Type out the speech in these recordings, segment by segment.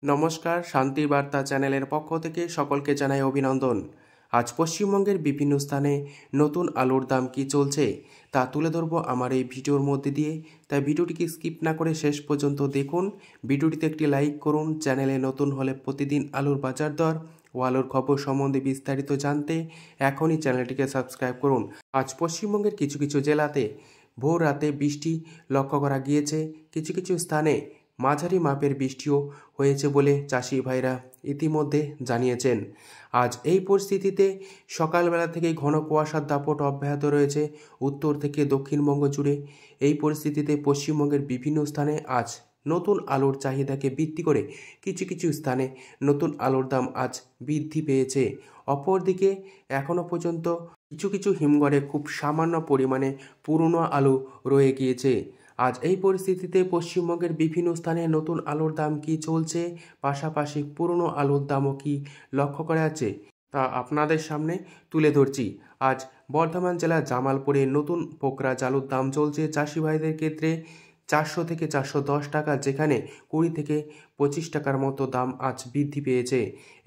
নমস্কার, শান্তি বার্তা চ্যানেলের পক্ষ থেকে সকলকে জানাই অভিনন্দন। আজ পশ্চিমবঙ্গের বিভিন্ন স্থানে নতুন আলুর দাম কী চলছে তা তুলে ধরবো আমার এই ভিডিওর মধ্যে দিয়ে। তাই ভিডিওটিকে স্কিপ না করে শেষ পর্যন্ত দেখুন। ভিডিওটিতে একটি লাইক করুন। চ্যানেলে নতুন হলে প্রতিদিন আলুর বাজার দর ও আলুর খবর সম্বন্ধে বিস্তারিত জানতে এখনই চ্যানেলটিকে সাবস্ক্রাইব করুন। আজ পশ্চিমবঙ্গের কিছু কিছু জেলাতে ভোর রাতে বৃষ্টি লক্ষ্য করা গিয়েছে। কিছু কিছু স্থানে মাঝারি মাপের বৃষ্টিও হয়েছে বলে চাষি ভাইরা ইতিমধ্যে জানিয়েছেন। আজ এই পরিস্থিতিতে সকালবেলা থেকেই ঘন কুয়াশার দাপট অব্যাহত রয়েছে উত্তর থেকে দক্ষিণবঙ্গ জুড়ে। এই পরিস্থিতিতে পশ্চিমবঙ্গের বিভিন্ন স্থানে আজ নতুন আলুর চাহিদাকে ভিত্তি করে কিছু কিছু স্থানে নতুন আলুর দাম আজ বৃদ্ধি পেয়েছে। অপরদিকে এখনও পর্যন্ত কিছু কিছু হিমঘরে খুব সামান্য পরিমাণে পুরনো আলু রয়ে গিয়েছে। আজ এই পরিস্থিতিতে পশ্চিমবঙ্গের বিভিন্ন স্থানে নতুন আলুর দাম কি চলছে, পাশাপাশি পুরনো আলুর দামও কি লক্ষ্য করা যাচ্ছে তা আপনাদের সামনে তুলে ধরছি। আজ বর্ধমান জেলার জামালপুরে নতুন পোকরাজ আলুর দাম চলছে চাষি ভাইদের ক্ষেত্রে 400 থেকে 410 টাকা, যেখানে 20 থেকে 25 টাকার মতো দাম আজ বৃদ্ধি পেয়েছে।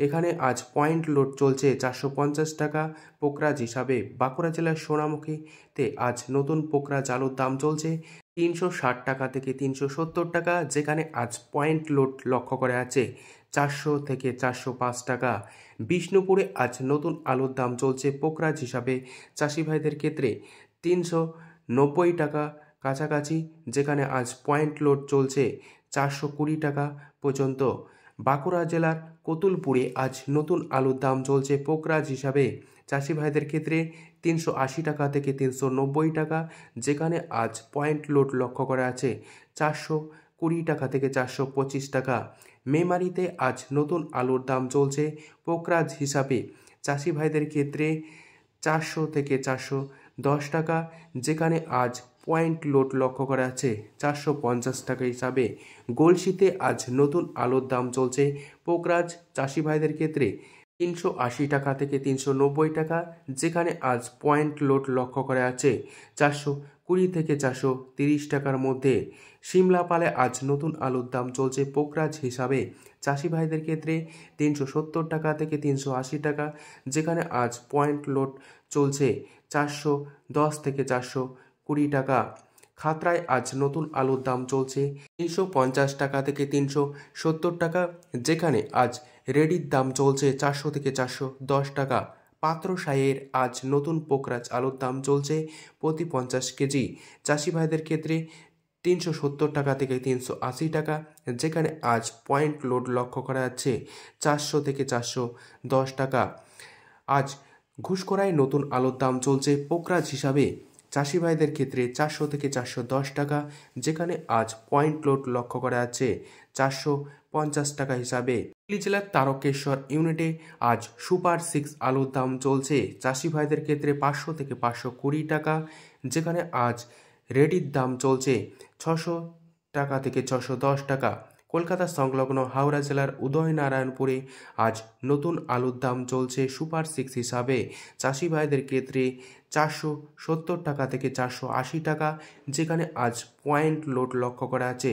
এখানে আজ পয়েন্ট লোড চলছে 450 টাকা পোকরাজ হিসাবে। বাঁকুড়া জেলার সোনামুখীতে আজ নতুন পোকরাজ আলুর দাম চলছে 360 টাকা থেকে 370 টাকা, যেখানে আজ পয়েন্ট লোড লক্ষ্য করা আছে 400 থেকে 405 টাকা। বিষ্ণুপুরে আজ নতুন আলুর দাম চলছে পোকরাজ হিসাবে চাষি ভাইদের ক্ষেত্রে 390 টাকা কাছাকাছি, যেখানে আজ পয়েন্ট লোড চলছে 420 টাকা পর্যন্ত। বাঁকুড়া জেলার কতুলপুরে আজ নতুন আলুর দাম চলছে পোকরাজ হিসাবে চাষি ভাইদের ক্ষেত্রে 380 টাকা থেকে 390 টাকা, যেখানে আজ পয়েন্ট লোড লক্ষ্য করা আছে 420 টাকা থেকে 425 টাকা। মেমারিতে আজ নতুন আলুর দাম চলছে পোকরাজ হিসাবে চাষি ভাইদের ক্ষেত্রে 400 থেকে 410 টাকা, যেখানে আজ পয়েন্ট লোড লক্ষ্য করা আছে 450 টাকা হিসাবে। গলসিতে আজ নতুন আলুর দাম চলছে পোকরাজ চাষি ভাইদের ক্ষেত্রে 380 টাকা থেকে 390 টাকা, যেখানে আজ পয়েন্ট লোড লক্ষ্য করা আছে 420 থেকে 430 টাকার মধ্যে। সিমলাপালে আজ নতুন আলুর দাম চলছে পোকরাজ হিসাবে চাষি ভাইদের ক্ষেত্রে 370 টাকা থেকে 380 টাকা, যেখানে আজ পয়েন্ট লোড চলছে 410 থেকে 420 টাকা। খাতড়ায় আজ নতুন আলুর দাম চলছে 350 টাকা থেকে 370 টাকা, যেখানে আজ রেডির দাম চলছে 400 থেকে 410 টাকা। পাত্রসাহের আজ নতুন পোকরাজ আলুর দাম চলছে প্রতি 50 কেজি চাষি ভাইদের ক্ষেত্রে 370 টাকা থেকে 380 টাকা, যেখানে আজ পয়েন্ট লোড লক্ষ্য করা যাচ্ছে 400 থেকে 410 টাকা। আজ ঘুষকরায় নতুন আলুর দাম চলছে পোকরাজ হিসাবে চাষি ভাইদের ক্ষেত্রে 400 থেকে 410 টাকা, যেখানে আজ পয়েন্ট লোড লক্ষ্য করা যাচ্ছে 450 টাকা হিসাবে। হুগলি জেলার তারকেশ্বর ইউনিটে আজ সুপার 6 আলুর দাম চলছে চাষি ভাইদের ক্ষেত্রে 500 থেকে 520 টাকা, যেখানে আজ রেডির দাম চলছে 600 টাকা থেকে 610 টাকা। কলকাতা সংলগ্ন হাওড়া জেলার উদয়নারায়ণপুরে আজ নতুন আলুর দাম চলছে সুপার 6 হিসাবে চাষি ভাইদের ক্ষেত্রে 470 টাকা থেকে 480 টাকা, যেখানে আজ পয়েন্ট লোড লক্ষ্য করা আছে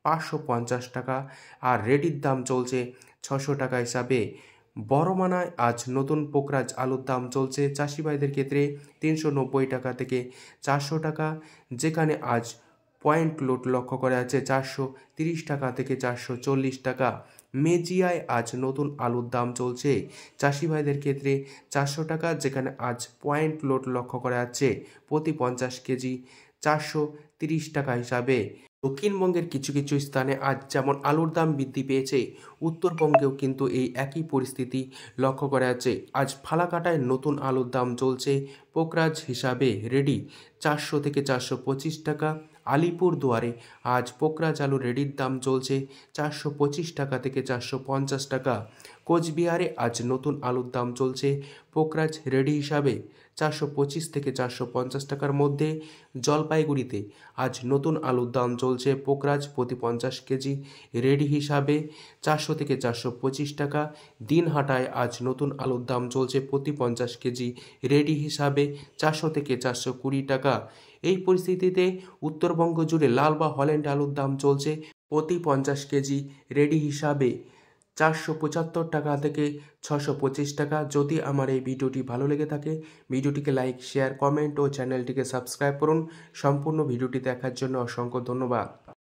550 টাকা, আর রেডির দাম চলছে 600 টাকা হিসাবে। বড়মানায় আজ নতুন পোকরাজ আলুর দাম চলছে চাষি ভাইদের ক্ষেত্রে 390 টাকা থেকে 400 টাকা, যেখানে আজ পয়েন্ট লোড লক্ষ্য করা আছে 430 টাকা থেকে 440 টাকা। মেজিয়ায় আজ নতুন আলুর দাম চলছে চাষি ভাইদের ক্ষেত্রে 400 টাকা, যেখানে আজ পয়েন্ট লোড লক্ষ্য করা যাচ্ছে প্রতি 50 কেজি 430 টাকা হিসাবে। দক্ষিণবঙ্গের কিছু কিছু স্থানে আজ যেমন আলুর দাম বৃদ্ধি পেয়েছে, উত্তরবঙ্গেও কিন্তু এই একই পরিস্থিতি লক্ষ্য করা যাচ্ছে। আজ ফালাকাটায় নতুন আলুর দাম চলছে পোকরাজ হিসাবে রেডি 400 থেকে 425 টাকা। আলিপুরদুয়ারে আজ পোকরাজ আলু রেডির দাম চলছে 425 টাকা থেকে 450 টাকা। কোচবিহারে আজ নতুন আলুর দাম চলছে পোকরাজ রেডি হিসাবে 425 থেকে 450 টাকার মধ্যে। জলপাইগুড়িতে আজ নতুন আলুর দাম চলছে পোকরাজ প্রতি 50 কেজি রেডি হিসাবে 400 থেকে 425 টাকা। দিনহাটায় আজ নতুন আলুর দাম চলছে প্রতি 50 কেজি রেডি হিসাবে 400 থেকে 420 টাকা। এই পরিস্থিতিতে উত্তরবঙ্গ জুড়ে লাল বা হল্যান্ড আলুর দাম চলছে প্রতি 50 কেজি রেডি হিসাবে 475 টাকা থেকে 625 টাকা। যদি আমার এই ভিডিওটি ভালো লেগে থাকে ভিডিওটিকে লাইক, শেয়ার, কমেন্ট ও চ্যানেলটিকে সাবস্ক্রাইব করুন। সম্পূর্ণ ভিডিওটি দেখার জন্য অসংখ্য ধন্যবাদ।